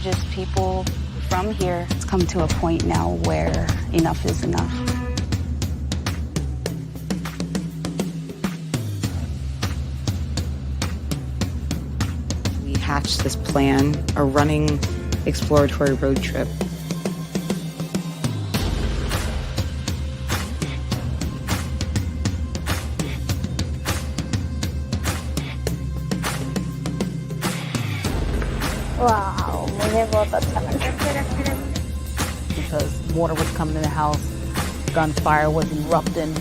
indigenous people from here. It's come to a point now where enough is enough. We hatched this plan, a running exploratory road trip. Wow, मुझे बहुत अच्छा लगा. Because water was coming in the house, gunfire was erupting.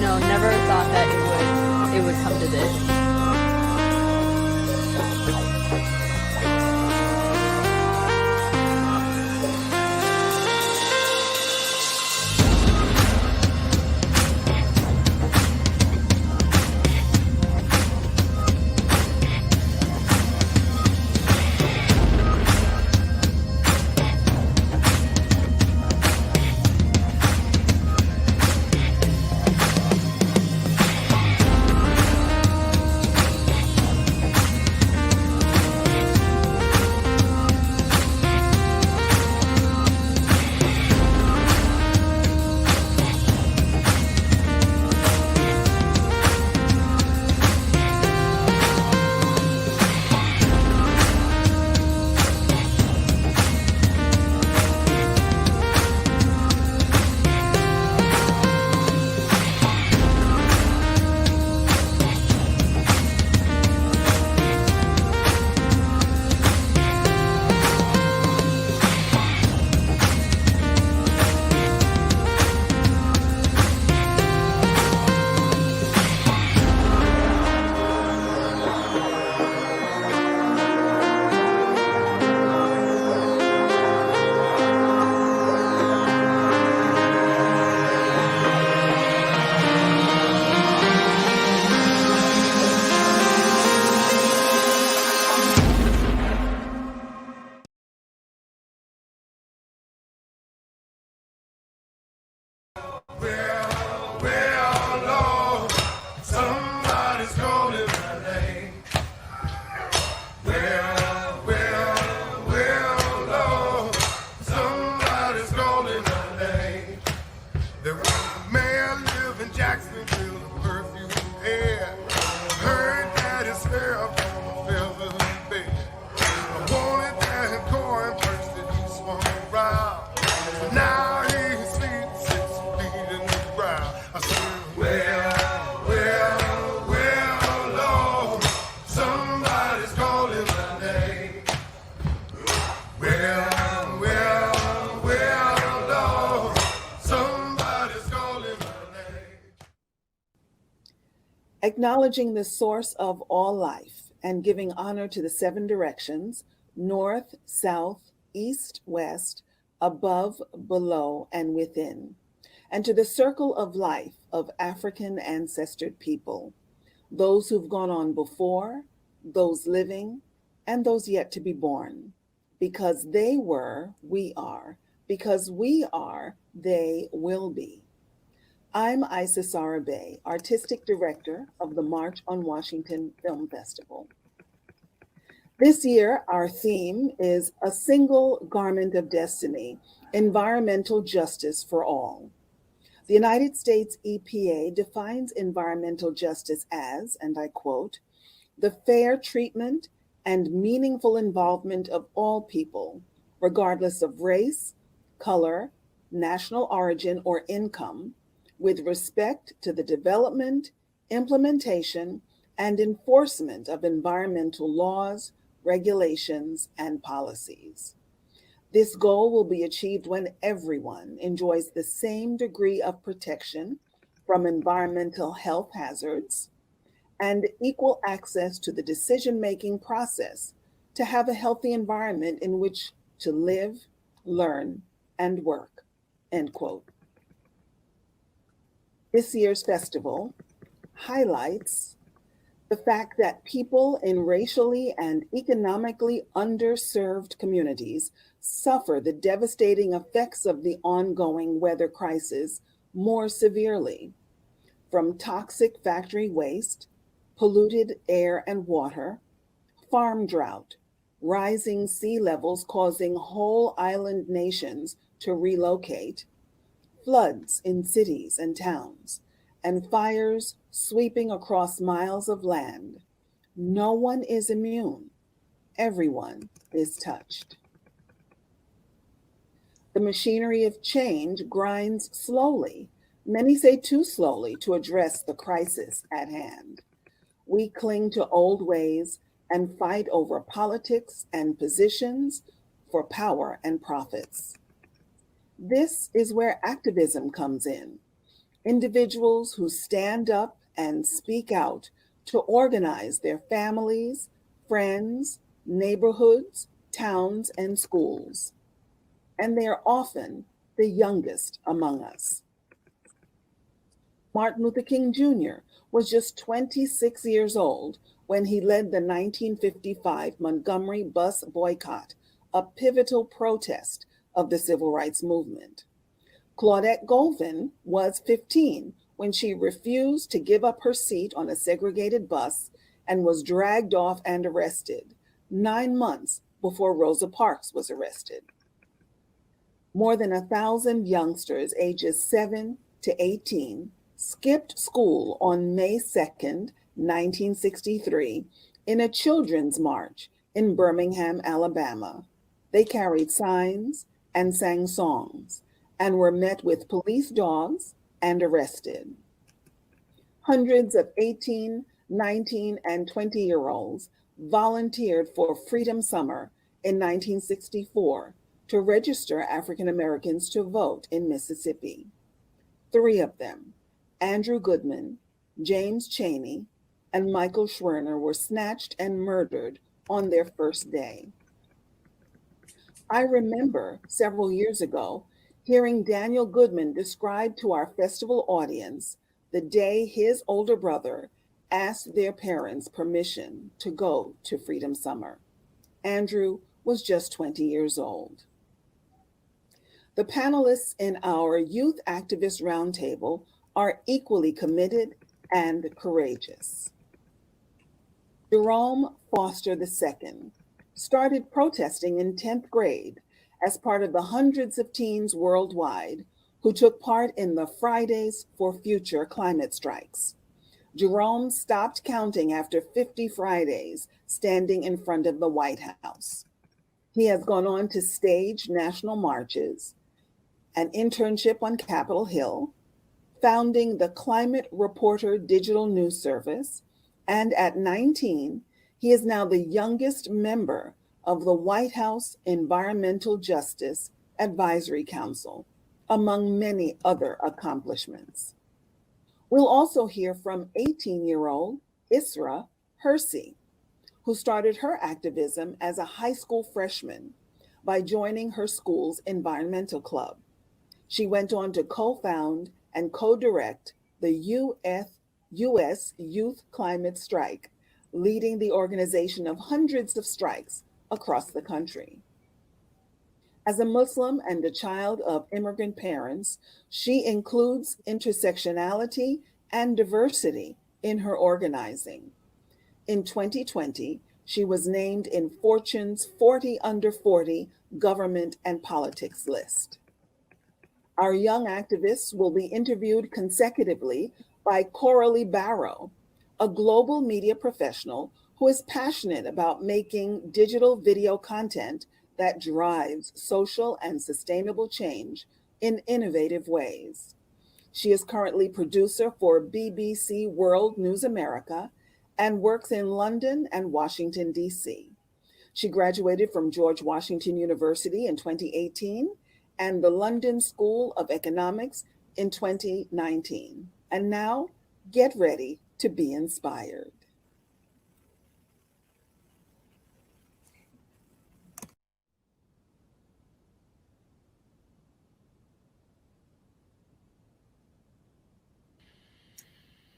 No, never thought that it would come to this. Acknowledging the source of all life and giving honor to the 7 directions, north, south, east, west, above, below, and within, and to the circle of life of African ancestred people, those who've gone on before, those living, and those yet to be born. Because they were, we are. Because we are, they will be. I'm Isra Hirsi, Artistic Director of the March on Washington Film Festival. This year, our theme is A Single Garment of Destiny, Environmental Justice for All. The United States EPA defines environmental justice as, and I quote, the fair treatment and meaningful involvement of all people, regardless of race, color, national origin, or income, with respect to the development, implementation, and enforcement of environmental laws, regulations, and policies. This goal will be achieved when everyone enjoys the same degree of protection from environmental health hazards and equal access to the decision-making process to have a healthy environment in which to live, learn, and work. end quote. This year's festival highlights the fact that people in racially and economically underserved communities suffer the devastating effects of the ongoing weather crisis more severely, from toxic factory waste, polluted air and water, farm drought, rising sea levels causing whole island nations to relocate, floods in cities and towns, and fires sweeping across miles of land. No one is immune. Everyone is touched. The machinery of change grinds slowly, many say too slowly, to address the crisis at hand. We cling to old ways and fight over politics and positions for power and profits. This is where activism comes in. Individuals who stand up and speak out to organize their families, friends, neighborhoods, towns, and schools. And they are often the youngest among us. Martin Luther King Jr. was just 26 years old when he led the 1955 Montgomery bus boycott, a pivotal protest of the civil rights movement. Claudette Colvin was 15 when she refused to give up her seat on a segregated bus and was dragged off and arrested 9 months before Rosa Parks was arrested. More than 1,000 youngsters ages 7 to 18 skipped school on May 2nd, 1963, in a children's march in Birmingham, Alabama. They carried signs and sang songs and were met with police dogs and arrested. Hundreds of 18, 19, and 20-year-olds volunteered for Freedom Summer in 1964 to register African Americans to vote in Mississippi. 3 of them, Andrew Goodman, James Chaney, and Michael Schwerner, were snatched and murdered on their first day. I remember several years ago hearing Daniel Goodman describe to our festival audience the day his older brother asked their parents permission to go to Freedom Summer. Andrew was just 20 years old. The panelists in our Youth Activists Roundtable are equally committed and courageous. Jerome Foster II started protesting in 10th grade as part of the hundreds of teens worldwide who took part in the Fridays for Future climate strikes. Jerome stopped counting after 50 Fridays standing in front of the White House. He has gone on to stage national marches, an internship on Capitol Hill, founding the Climate Reporter digital news service, and at 19, he is now the youngest member of the White House Environmental Justice Advisory Council, among many other accomplishments. We'll also hear from 18-year-old Isra Hirsi, who started her activism as a high school freshman by joining her school's environmental club. She went on to co-found and co-direct the U.S. Youth Climate Strike, leading the organization of hundreds of strikes across the country. As a Muslim and a child of immigrant parents, she includes intersectionality and diversity in her organizing. In 2020, she was named in Fortune's 40 Under 40 Government and Politics list. Our young activists will be interviewed consecutively by Koralie Barrau, a global media professional who is passionate about making digital video content that drives social and sustainable change in innovative ways. She is currently producer for BBC World News America and works in London and Washington, D.C. She graduated from George Washington University in 2018 and the London School of Economics in 2019. And now, get ready to be inspired.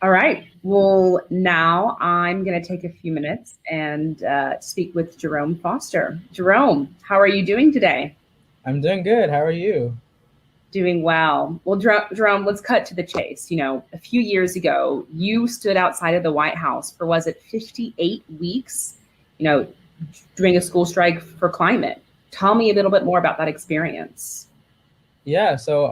All right. Well, now I'm going to take a few minutes and speak with Jerome Foster. Jerome, how are you doing today? I'm doing good. How are you? Doing well. Well, Jerome, let's cut to the chase. You know, a few years ago, you stood outside of the White House for, was it 58 weeks, you know, during a school strike for climate. Tell me a little bit more about that experience. Yeah, so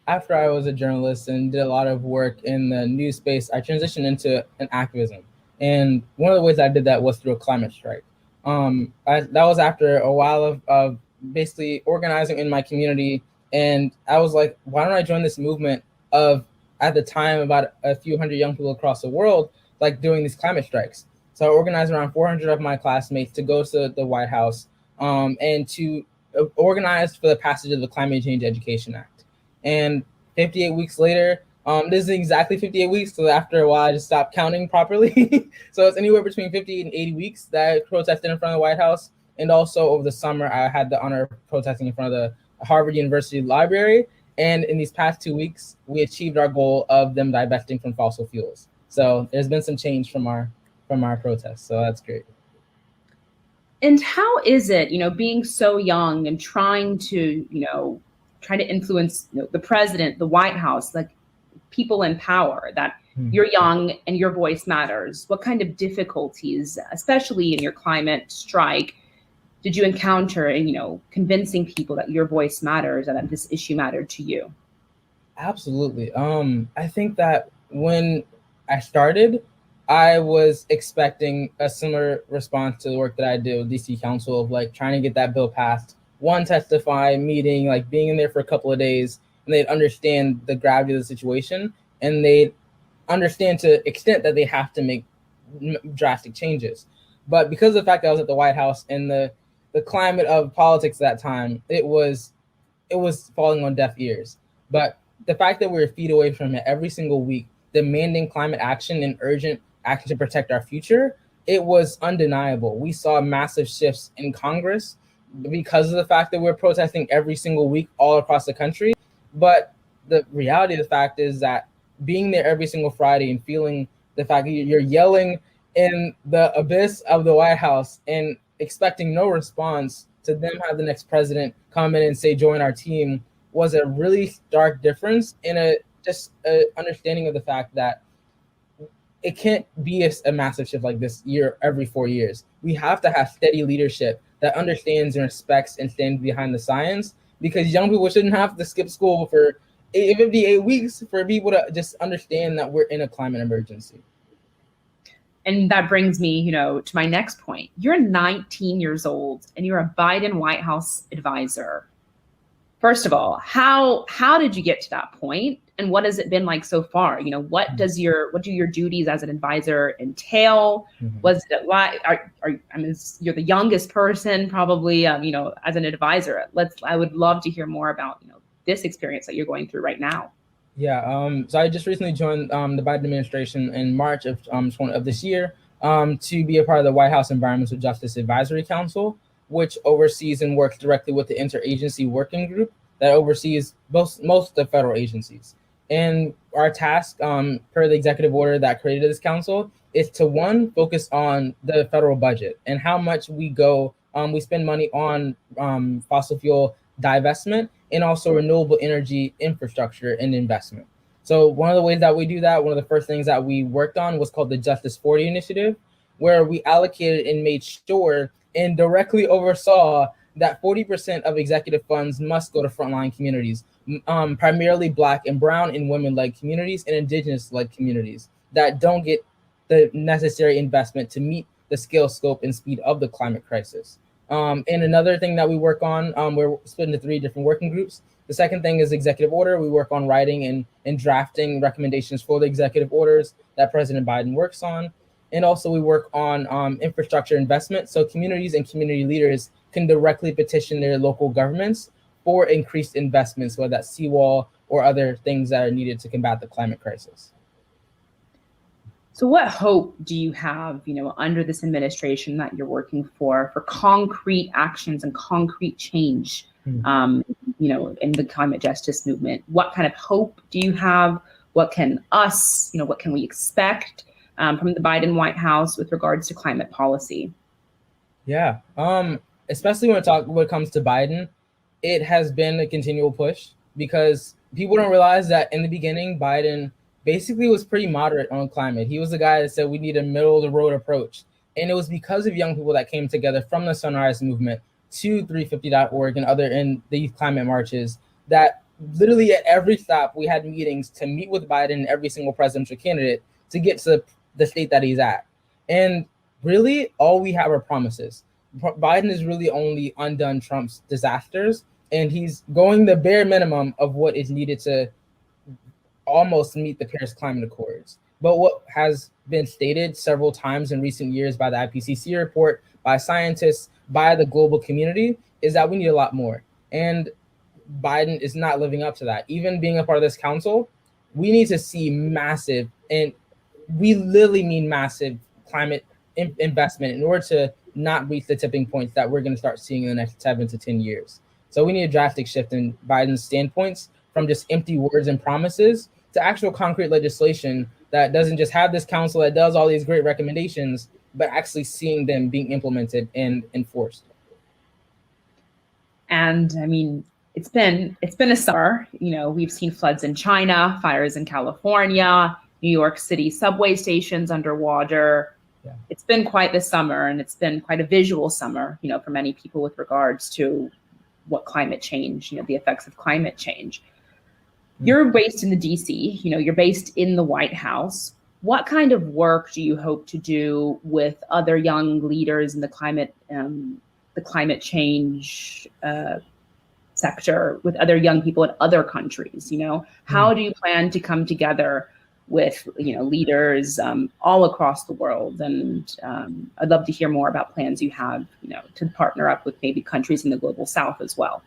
after I was a journalist and did a lot of work in the news space, I transitioned into an activism. And one of the ways I did that was through a climate strike. That was after a while of basically organizing in my community. And I was like, why don't I join this movement of, at the time, about a few hundred young people across the world, like doing these climate strikes. So I organized around 400 of my classmates to go to the White House and to organized for the passage of the Climate Change Education Act. And 58 weeks later, this is exactly 58 weeks, so after a while I just stopped counting properly. So it's anywhere between 50 and 80 weeks that I protested in front of the White House. And also over the summer, I had the honor of protesting in front of the Harvard University Library. And in these past 2 weeks, we achieved our goal of them divesting from fossil fuels. So there's been some change from our protests, so that's great. And how is it, you know, being so young and trying to influence, you know, the president, the White House, like people in power, that you're young and your voice matters? What kind of difficulties, especially in your climate strike, did you encounter in, you know, convincing people that your voice matters and that this issue mattered to you? Absolutely. I think that when I started, I was expecting a similar response to the work that I did with DC Council of like trying to get that bill passed, one testify, meeting, like being in there for a couple of days, and they'd understand the gravity of the situation, and they'd understand to the extent that they have to make drastic changes. But because of the fact that I was at the White House and the climate of politics at that time, it was falling on deaf ears. But the fact that we were feet away from it every single week, demanding climate action and urgent action to protect our future, it was undeniable. We saw massive shifts in Congress because of the fact that we're protesting every single week all across the country. But the reality of the fact is that being there every single Friday and feeling the fact that you're yelling in the abyss of the White House and expecting no response to them have the next president come in and say, join our team, was a really stark difference in a understanding of the fact that it can't be a massive shift like this every 4 years. We have to have steady leadership that understands and respects and stands behind the science, because young people shouldn't have to skip school for 58 weeks for people to just understand that we're in a climate emergency. And that brings me, you know, to my next point. You're 19 years old and you're a Biden White House advisor. First of all, how did you get to that point? And what has it been like so far? You know, what do your duties as an advisor entail? Was it like, you're the youngest person probably, you know, as an advisor. I would love to hear more about, you know, this experience that you're going through right now. Yeah, so I just recently joined the Biden administration in March of this year to be a part of the White House Environmental Justice Advisory Council, which oversees and works directly with the interagency working group that oversees most of the federal agencies. And our task, per the executive order that created this council, is to, one, focus on the federal budget and how much we spend money on fossil fuel divestment and also renewable energy infrastructure and investment. So one of the ways that we do that, one of the first things that we worked on was called the Justice 40 Initiative, where we allocated and made sure and directly oversaw that 40% of executive funds must go to frontline communities, primarily Black and Brown and women-led communities and Indigenous-led communities that don't get the necessary investment to meet the scale, scope, and speed of the climate crisis. And another thing that we work on, we're split into 3 different working groups. The second thing is executive order. We work on writing and drafting recommendations for the executive orders that President Biden works on. And also we work on infrastructure investment. So communities and community leaders can directly petition their local governments for increased investments, whether that's seawall or other things that are needed to combat the climate crisis. So what hope do you have, you know, under this administration that you're working for concrete actions and concrete change, you know, in the climate justice movement? What kind of hope do you have? What can what can we expect from the Biden White House with regards to climate policy? Yeah, especially when it comes to Biden, it has been a continual push because people don't realize that in the beginning, Biden basically was pretty moderate on climate. He was the guy that said we need a middle of the road approach. And it was because of young people that came together from the Sunrise Movement to 350.org and these climate marches that literally at every stop we had meetings to meet with Biden and every single presidential candidate to get to the state that he's at. And really all we have are promises. Biden has really only undone Trump's disasters, and he's going the bare minimum of what is needed to almost meet the Paris Climate Accords. But what has been stated several times in recent years by the IPCC report, by scientists, by the global community, is that we need a lot more. And Biden is not living up to that. Even being a part of this council, we need to see massive, and we literally mean massive climate investment in order to not reach the tipping points that we're going to start seeing in the next 7 to 10 years. So we need a drastic shift in Biden's standpoints from just empty words and promises to actual concrete legislation that doesn't just have this council that does all these great recommendations, but actually seeing them being implemented and enforced. And I mean, it's been a summer. We've seen floods in China, fires in California, New York City subway stations underwater. Yeah. It's been quite the summer, and it's been quite a visual summer, for many people with regards to what climate change, the effects of climate change. You're based in the DC, you're based in the White House. What kind of work do you hope to do with other young leaders in the climate change sector, with other young people in other countries? How do you plan to come together with leaders all across the world? And I'd love to hear more about plans you have, to partner up with maybe countries in the global South as well.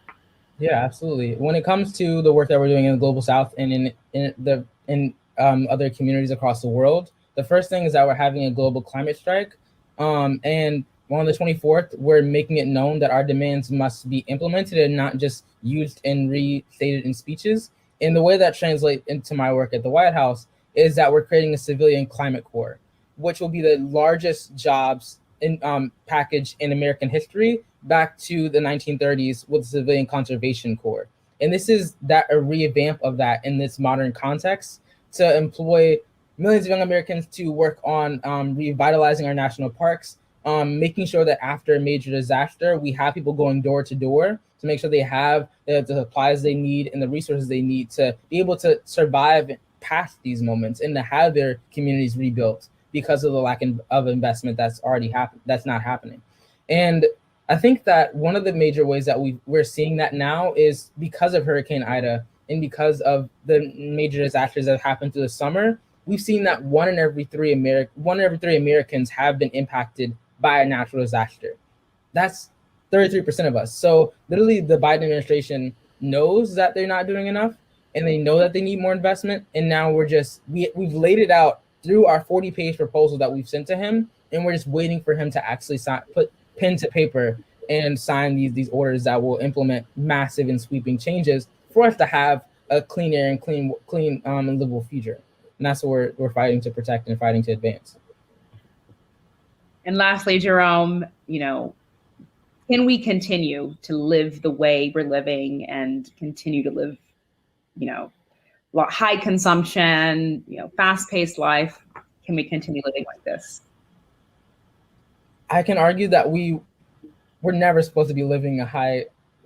Yeah, absolutely. When it comes to the work that we're doing in the global South and in other communities across the world, the first thing is that we're having a global climate strike. And on the 24th, we're making it known that our demands must be implemented and not just used and restated in speeches. And the way that translates into my work at the White House is that we're creating a civilian climate corps, which will be the largest jobs in package in American history, back to the 1930s with the Civilian Conservation Corps. And this is a revamp of that in this modern context to employ millions of young Americans to work on revitalizing our national parks, making sure that after a major disaster, we have people going door to door to make sure they have the supplies they need and the resources they need to be able to survive past these moments and to have their communities rebuilt because of the lack of investment that's already happened, that's not happening. And I think that one of the major ways that we're seeing that now is because of Hurricane Ida and because of the major disasters that have happened through the summer. We've seen that one in every three Americans have been impacted by a natural disaster. That's 33% of us. So literally the Biden administration knows that they're not doing enough, and they know that they need more investment. And now we've laid it out through our 40-page proposal that we've sent to him, and we're just waiting for him to actually put pen to paper and sign these orders that will implement massive and sweeping changes for us to have a clean air and clean and livable future. And that's what we're fighting to protect and fighting to advance. And lastly, Jerome, can we continue to live the way we're living and continue to live, high consumption, fast-paced life? Can we continue living like this? I can argue that we're never supposed to be living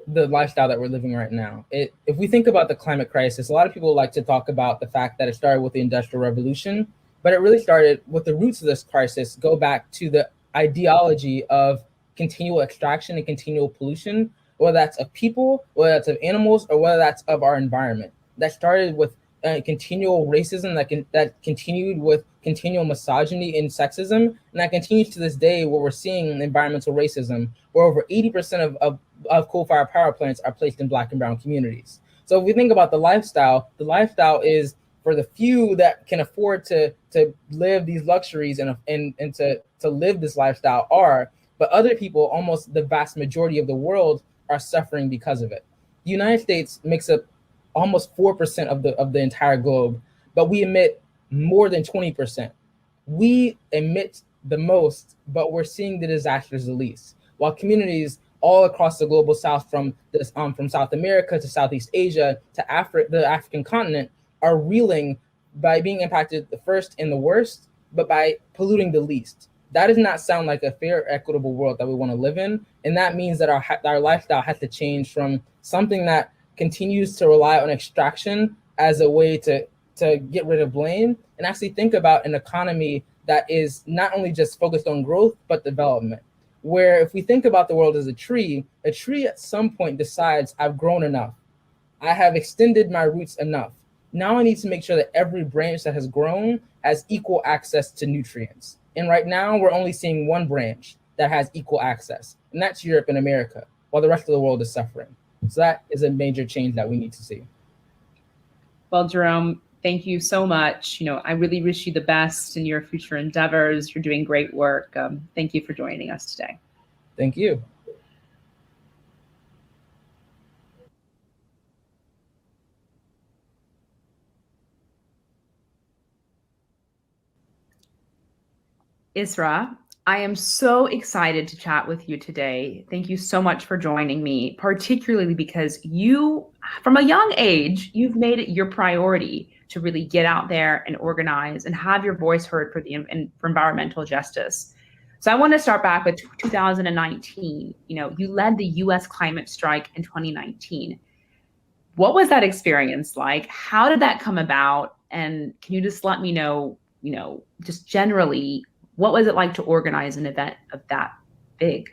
the lifestyle that we're living right now. If we think about the climate crisis, a lot of people like to talk about the fact that it started with the Industrial Revolution, but it really started with the roots of this crisis go back to the ideology of continual extraction and continual pollution, whether that's of people, whether that's of animals, or whether that's of our environment. That started with continual racism, that continued with continual misogyny and sexism, and that continues to this day where we're seeing environmental racism, where over 80% of coal-fired power plants are placed in Black and brown communities. So if we think about the lifestyle is for the few that can afford to live these luxuries and to live this lifestyle but other people, almost the vast majority of the world, are suffering because of it. The United States makes up almost 4% of the entire globe, but we emit more than 20%. We emit the most, but we're seeing the disasters the least. While communities all across the global south, from South America to Southeast Asia to the African continent, are reeling by being impacted the first and the worst, but by polluting the least. That does not sound like a fair, equitable world that we want to live in. And that means that our lifestyle has to change from something that continues to rely on extraction as a way to get rid of blame, and actually think about an economy that is not only just focused on growth, but development. Where if we think about the world as a tree at some point decides, I've grown enough. I have extended my roots enough. Now I need to make sure that every branch that has grown has equal access to nutrients. And right now we're only seeing one branch that has equal access, and that's Europe and America, while the rest of the world is suffering. So that is a major change that we need to see. Well, Jerome, thank you so much. I really wish you the best in your future endeavors. You're doing great work. Thank you for joining us today. Thank you. Isra, I am so excited to chat with you today. Thank you so much for joining me, particularly because you, from a young age, you've made it your priority to really get out there and organize and have your voice heard for environmental justice. So I want to start back with 2019. You led the US climate strike in 2019. What was that experience like? How did that come about? And can you just let me know, just generally, what was it like to organize an event of that big?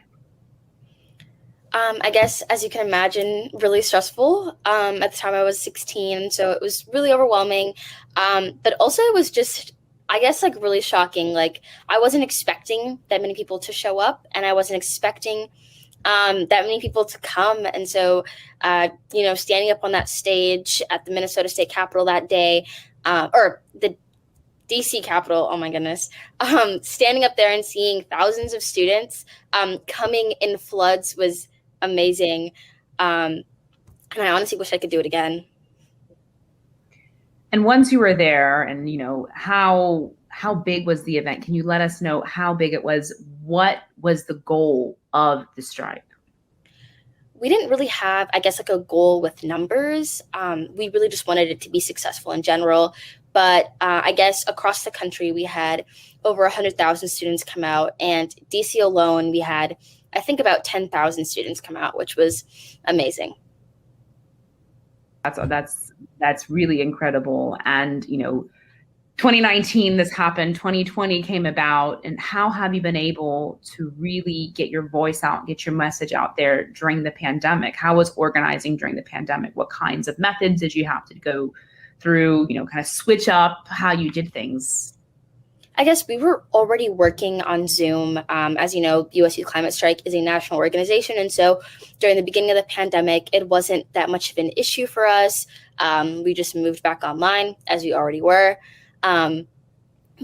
I guess, as you can imagine, really stressful. At the time I was 16, so it was really overwhelming. But also it was just, I guess, like really shocking. Like I wasn't expecting that many people to show up, and I wasn't expecting that many people to come. And so, standing up on that stage at the Minnesota State Capitol that day, or the DC Capitol, oh my goodness, standing up there and seeing thousands of students coming in floods was amazing. And I honestly wish I could do it again. And once you were there, and how big was the event? Can you let us know how big it was? What was the goal of the strike? We didn't really have, I guess, like a goal with numbers. We really just wanted it to be successful in general. But I guess across the country, we had over 100,000 students come out. And DC alone, we had, I think, about 10,000 students come out, which was amazing. That's really incredible. And 2019, this happened. 2020 came about. And how have you been able to really get your voice out, get your message out there during the pandemic? How was organizing during the pandemic? What kinds of methods did you have to go through, kind of switch up how you did things? I guess we were already working on Zoom. As you know, US Youth Climate Strike is a national organization. And so during the beginning of the pandemic, it wasn't that much of an issue for us. We just moved back online, as we already were. But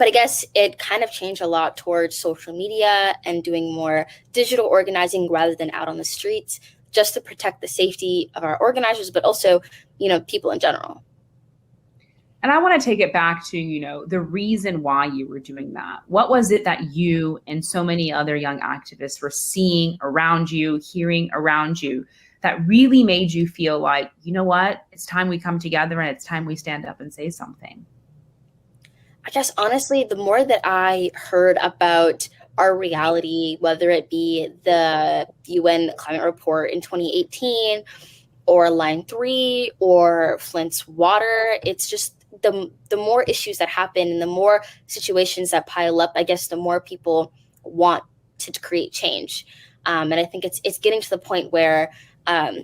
I guess it kind of changed a lot towards social media and doing more digital organizing rather than out on the streets, just to protect the safety of our organizers, but also, people in general. And I want to take it back to, the reason why you were doing that. What was it that you and so many other young activists were seeing around you, hearing around you, that really made you feel like, what, it's time we come together and it's time we stand up and say something? I guess, honestly, the more that I heard about our reality, whether it be the UN climate report in 2018 or Line 3 or Flint's water, it's just the more issues that happen and the more situations that pile up, I guess the more people want to create change. And I think it's getting to the point where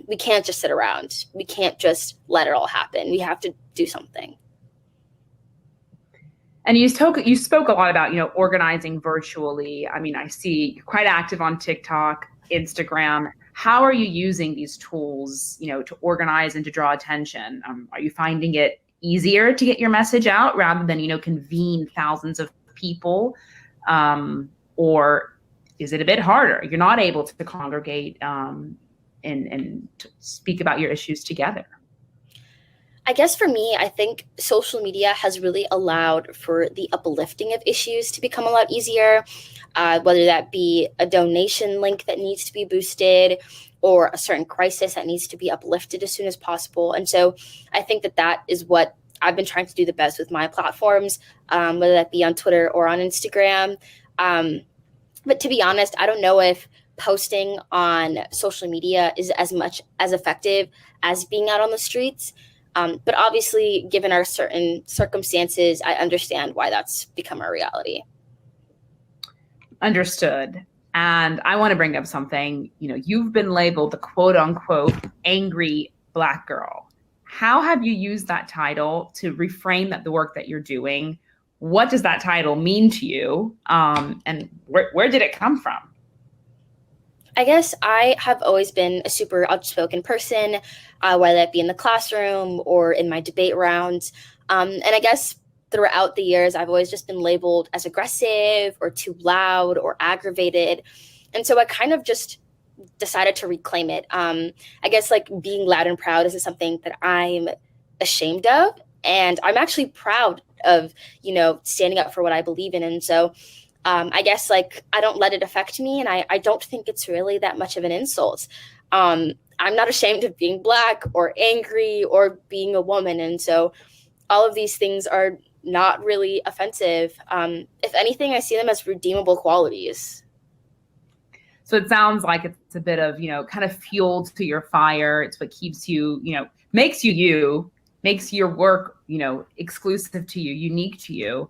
we can't just sit around. We can't just let it all happen. We have to do something. And you spoke a lot about, organizing virtually. I mean, I see you're quite active on TikTok, Instagram. How are you using these tools, to organize and to draw attention? Are you finding it easier to get your message out rather than, convene thousands of people? Or is it a bit harder? You're not able to congregate and to speak about your issues together? I guess for me, I think social media has really allowed for the uplifting of issues to become a lot easier, whether that be a donation link that needs to be boosted or a certain crisis that needs to be uplifted as soon as possible. And so I think that that is what I've been trying to do the best with my platforms, whether that be on Twitter or on Instagram. But to be honest, I don't know if posting on social media is as much as effective as being out on the streets. But obviously, given our certain circumstances, I understand why that's become a reality. Understood. And I want to bring up something. You've been labeled the quote unquote angry Black girl. How have you used that title to reframe the work that you're doing? What does that title mean to you? And where did it come from? I guess I have always been a super outspoken person, whether that be in the classroom or in my debate rounds. And I guess throughout the years, I've always just been labeled as aggressive or too loud or aggravated. And so I kind of just decided to reclaim it. I guess like being loud and proud isn't something that I'm ashamed of. And I'm actually proud of, standing up for what I believe in. And so I guess like I don't let it affect me, and I don't think it's really that much of an insult. I'm not ashamed of being Black or angry or being a woman, and so all of these things are not really offensive. If anything, I see them as redeemable qualities. So it sounds like it's a bit of kind of fuel to your fire. It's what keeps you, makes you, makes your work exclusive to you, unique to you.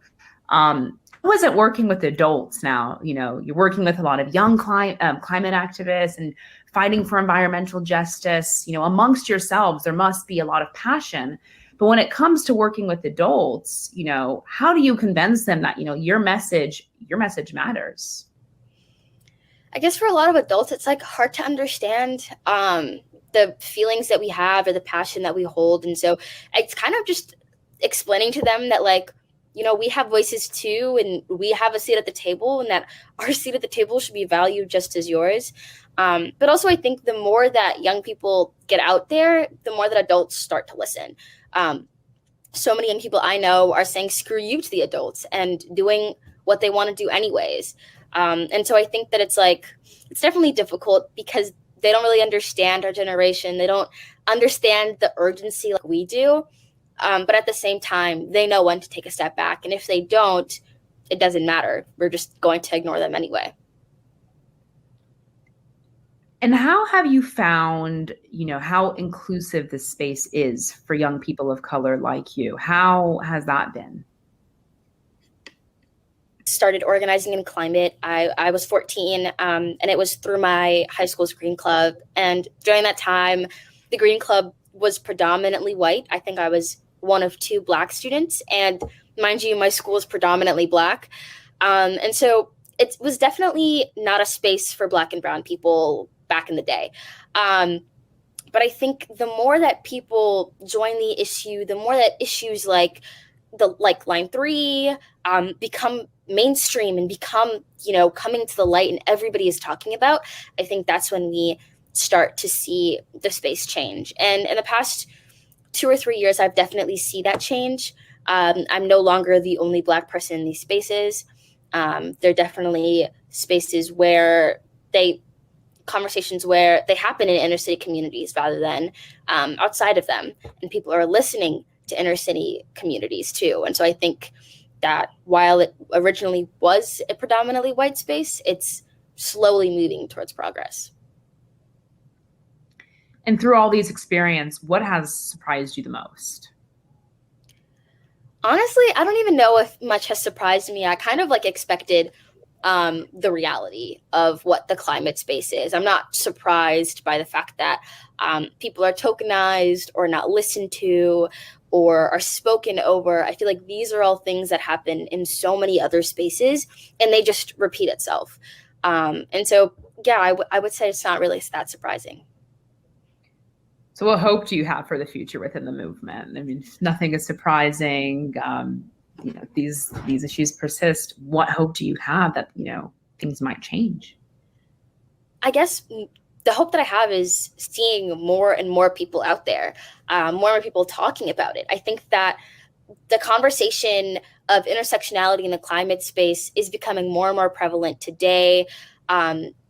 How is it working with adults now? You're working with a lot of young climate activists and fighting for environmental justice. Amongst yourselves, there must be a lot of passion. But when it comes to working with adults, how do you convince them that, your message matters? I guess for a lot of adults, it's like hard to understand the feelings that we have or the passion that we hold. And so it's kind of just explaining to them that like, we have voices too, and we have a seat at the table, and that our seat at the table should be valued just as yours. But also, I think the more that young people get out there, the more that adults start to listen. So many young people I know are saying screw you to the adults and doing what they want to do anyways. And so I think that it's definitely difficult because they don't really understand our generation. They don't understand the urgency like we do. But at the same time, they know when to take a step back. And if they don't, it doesn't matter. We're just going to ignore them anyway. And how have you found, how inclusive this space is for young people of color like you? How has that been? Started organizing in climate. I was 14, and it was through my high school's Green Club. And during that time, the Green Club was predominantly white. I think I was one of 2 Black students, and mind you, my school is predominantly Black. And so it was definitely not a space for Black and brown people back in the day. But I think the more that people join the issue, the more that issues like Line 3 become mainstream and become, coming to the light and everybody is talking about, I think that's when we start to see the space change. And in the past 2 or 3 years, I've definitely seen that change. I'm no longer the only Black person in these spaces. There are definitely spaces where conversations where they happen in inner city communities rather than outside of them. And people are listening to inner city communities too. And so I think that while it originally was a predominantly white space, it's slowly moving towards progress. And through all these experiences, what has surprised you the most? Honestly, I don't even know if much has surprised me. I kind of expected the reality of what the climate space is. I'm not surprised by the fact that people are tokenized or not listened to or are spoken over. I feel like these are all things that happen in so many other spaces, and they just repeat itself. And so, yeah, I would say it's not really that surprising. So what hope do you have for the future within the movement? I mean, nothing is surprising. These issues persist. What hope do you have that, things might change? I guess the hope that I have is seeing more and more people out there, more and more people talking about it. I think that the conversation of intersectionality in the climate space is becoming more and more prevalent today.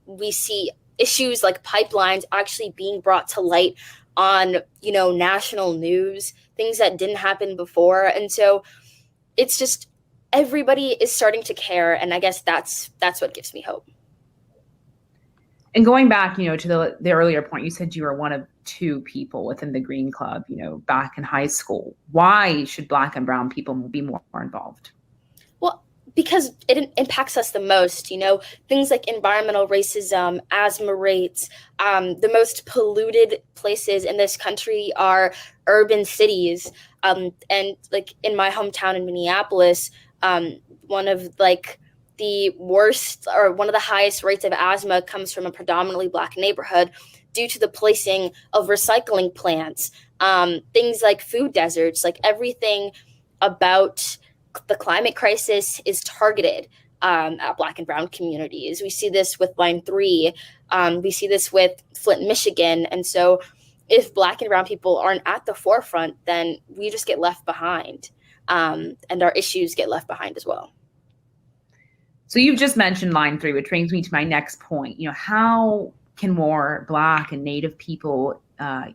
We see issues like pipelines actually being brought to light on, national news, things that didn't happen before. And so it's just everybody is starting to care. And I guess that's what gives me hope. And going back, to the earlier point, you said you were one of 2 people within the Green Club, back in high school. Why should Black and brown people be more involved? Well, because it impacts us the most, things like environmental racism, asthma rates. The most polluted places in this country are urban cities. And like in my hometown in Minneapolis, one of the worst or one of the highest rates of asthma comes from a predominantly Black neighborhood due to the placing of recycling plants, things like food deserts, like everything about the climate crisis is targeted at Black and brown communities. We see this with Line 3. We see this with Flint, Michigan. And so if Black and brown people aren't at the forefront, then we just get left behind, and our issues get left behind as well. So you've just mentioned Line 3, which brings me to my next point. How can more Black and Native people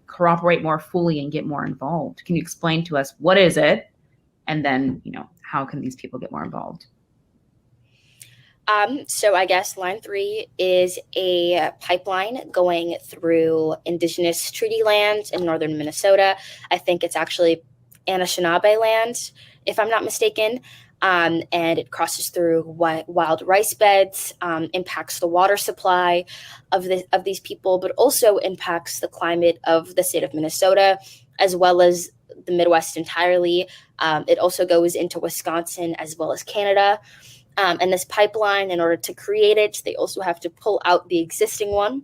cooperate more fully and get more involved? Can you explain to us what is it? And then, how can these people get more involved? So I guess Line 3 is a pipeline going through indigenous treaty lands in northern Minnesota. I think it's actually Anishinaabe land, if I'm not mistaken. And it crosses through wild rice beds, impacts the water supply of these people, but also impacts the climate of the state of Minnesota, as well as the Midwest entirely. It also goes into Wisconsin as well as Canada. And this pipeline, in order to create it, they also have to pull out the existing one,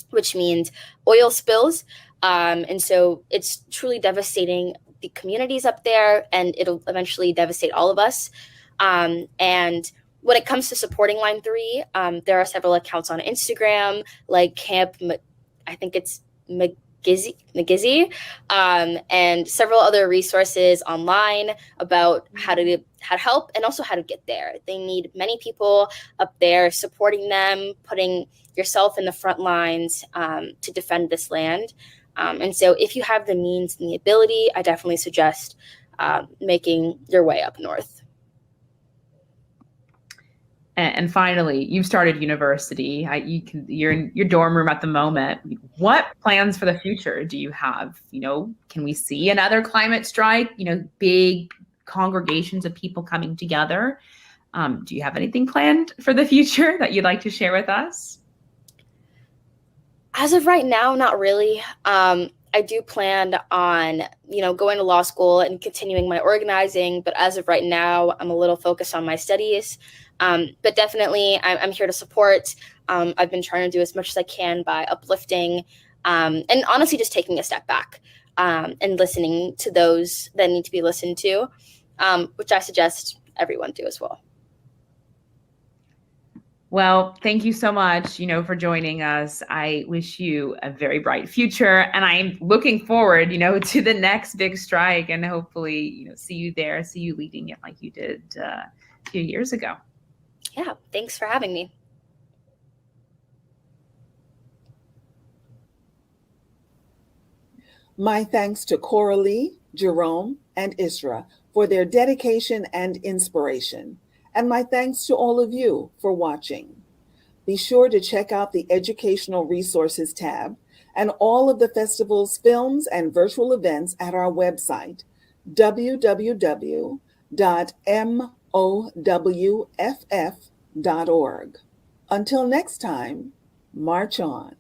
which means oil spills. And so it's truly devastating the communities up there, and it'll eventually devastate all of us. And when it comes to supporting Line 3, there are several accounts on Instagram, like I think it's McGizzy, and several other resources online about how to help and also how to get there. They need many people up there supporting them, putting yourself in the front lines to defend this land. And so if you have the means and the ability, I definitely suggest making your way up north. And finally, you've started university. You're in your dorm room at the moment. What plans for the future do you have? Can we see another climate strike? Big congregations of people coming together. Do you have anything planned for the future that you'd like to share with us? As of right now, not really. I do plan on, going to law school and continuing my organizing. But as of right now, I'm a little focused on my studies. But definitely, I'm here to support. I've been trying to do as much as I can by uplifting and honestly just taking a step back and listening to those that need to be listened to, which I suggest everyone do as well. Well, thank you so much, for joining us. I wish you a very bright future, and I'm looking forward, to the next big strike, and hopefully, see you there, see you leading it like you did a few years ago. Yeah, thanks for having me. My thanks to Koralie, Jerome, and Isra for their dedication and inspiration. And my thanks to all of you for watching. Be sure to check out the Educational Resources tab and all of the festival's films and virtual events at our website, www.MOWFF.org. Until next time, march on.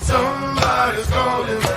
Somebody's calling.